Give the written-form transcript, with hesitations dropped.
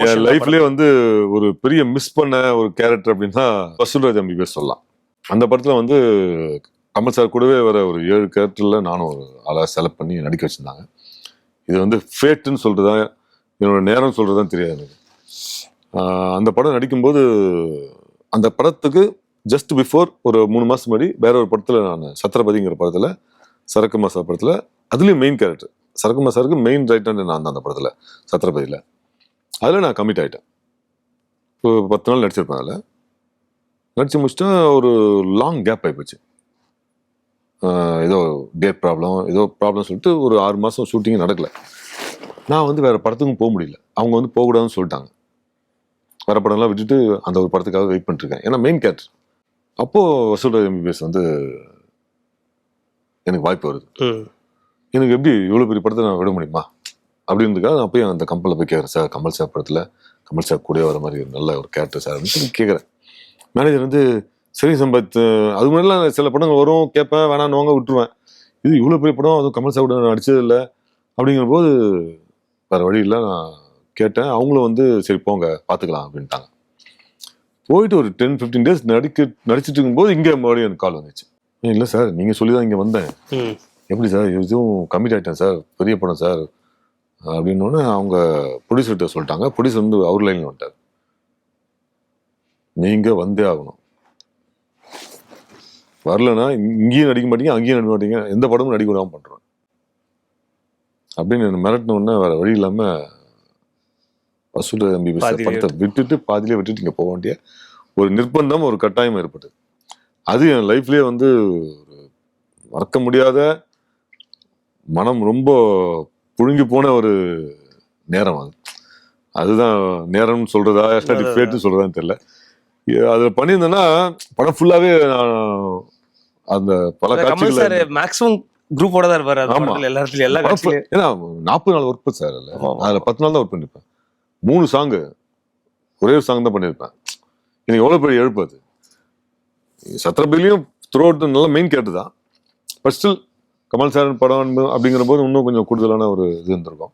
Emotion லைஃப்லயே வந்து ஒரு பெரிய மிஸ் பண்ண ஒரு கேரக்டர் அப்படின்னா வசூல்ராஜ் MBBS சொல்லலாம். அந்த படத்துல வந்து கமல் சார் கூடவே வர ஒரு 7 கேரக்டர்ல நானும் ஒரு ஆளா செலக்ட் பண்ணி நடிக்க வச்சிருந்தாங்க. இது வந்து ஃபேட்டுன்னு சொல்றதா என்னோட நேரம் சொல்றதுதான் தெரியாது எனக்கு. அந்த படம் நடிக்கும்போது அந்த படத்துக்கு ஜஸ்ட் பிஃபோர் ஒரு 3 மாசம் முன்னாடி வேற ஒரு படத்துல நான் சத்ரபதிங்கிற படத்துல சரக்கு மசா படத்துல அதுலயும் மெயின் கேரக்டர் சரக்கு மசாருக்கு மெயின் ரைட் ஹேண்ட் நான் தான் அந்த படத்துல சத்ரபதியில. அதில் நான் கமிட் ஆகிட்டேன். ஒரு 10 நாள் நடிச்சிருப்பேன். அதில் நடிச்சு முடிச்சுட்டா ஒரு லாங் கேப் ஆகிப்போச்சு. ஏதோ டேட் ப்ராப்ளம் ஏதோ ப்ராப்ளம் சொல்லிட்டு ஒரு 6 மாதம் ஷூட்டிங் நடக்கலை. நான் வந்து வேறு படத்துக்கும் போக முடியல. அவங்க வந்து போகக்கூடாதுன்னு சொல்லிட்டாங்க. வேறு படம்லாம் விட்டுட்டு அந்த ஒரு படத்துக்காக வெயிட் பண்ணிட்டுருக்கேன். ஏன்னா மெயின் கேரக்டர். அப்போது வசூல்ராஜ் MBBS வந்து எனக்கு வாய்ப்பு வருது. எனக்கு எப்படி இவ்வளோ பெரிய படத்தை நான் விட முடியுமா அப்படின்றதுக்காக நான் போய் அந்த கம்பெனியில் போய் கேட்குறேன். சார் கமல் சார் படத்தில் கமல் சார் கூட வர மாதிரி நல்ல ஒரு கேரக்டர் சார் அப்படின்னு கேட்குறேன். மேனேஜர் வந்து சரி சம்பத் அது மாதிரிலாம் சில படங்கள் வரும் கேட்பேன் வேணான்னு விட்டுருவேன். இது இவ்வளோ பெரிய படம் அதுவும் கமல் சார் கூட நான் நடிச்சது இல்லை அப்படிங்கிற போது வேறு வழி இல்லை. நான் கேட்டேன். அவங்களும் வந்து சரி போங்க பார்த்துக்கலாம் அப்படின்ட்டாங்க. போயிட்டு ஒரு 10-15 டேஸ் நடிச்சிட்டு இருக்கும்போது இங்கே மறுபடியும் எனக்கு கால் வந்துச்சு. இல்லை சார் நீங்கள் சொல்லி தான் இங்கே வந்தேன். எப்படி சார் இதுவும் கமிட் ஆகிட்டேன் சார் பெரிய படம் சார் அப்படின்னு அவங்க ப்ரொடியூசர்கிட்ட சொல்லிட்டாங்க. ப்ரொடியூசர் வந்து அவர் லைனில் வந்துட்டார். நீங்கள் வந்தே ஆகணும், வரலன்னா இங்கேயும் நடிக்க மாட்டீங்க அங்கேயும் நடிக்க மாட்டீங்க, எந்த படமும் நடிக்க விடாமல் பண்ணுறோம் அப்படின்னு என்ன மிரட்டினோடனே வேறு வழி இல்லாமல் வசூல்ராஜ் MBBS படத்தை விட்டுட்டு பாதியிலே விட்டுட்டு இங்கே போக வேண்டிய ஒரு நிர்பந்தம் ஒரு கட்டாயம் ஏற்பட்டது. அது என் லைஃப்லேயே வந்து மறக்க முடியாத மனம் ரொம்ப புழுங்கி போன ஒரு நேரம். அதுதான் நேரம்னு சொல்றதா ஃபேட்னு சொல்றதான்னு தெரியல. அது பண்ணியிருந்தேன்னா படம் ஃபுல்லாவே அந்த பல காட்சிகள் மேக்ஸிமம் குரூப்போட தான் இருப்பாரு. எல்லா காட்சியும் ஏன்னா 40 நாள் ஒர்க் சார். அதில் 10 நாள் தான் ஒர்க் பண்ணிருப்பேன். 3 சாங்கு ஒரே ஒரு சாங் தான் பண்ணியிருப்பேன். எனக்கு எவ்வளோ பெரிய எழுப்பு அது. சத்ரபதியிலையும் த்ரூ அவுட் நல்ல மெயின் கேரக்டர் தான். பட் ஸ்டில் கமல் சார் படம் அப்படிங்கிற போது இன்னும் கொஞ்சம் கூடுதலான ஒரு இது இருந்திருக்கும்.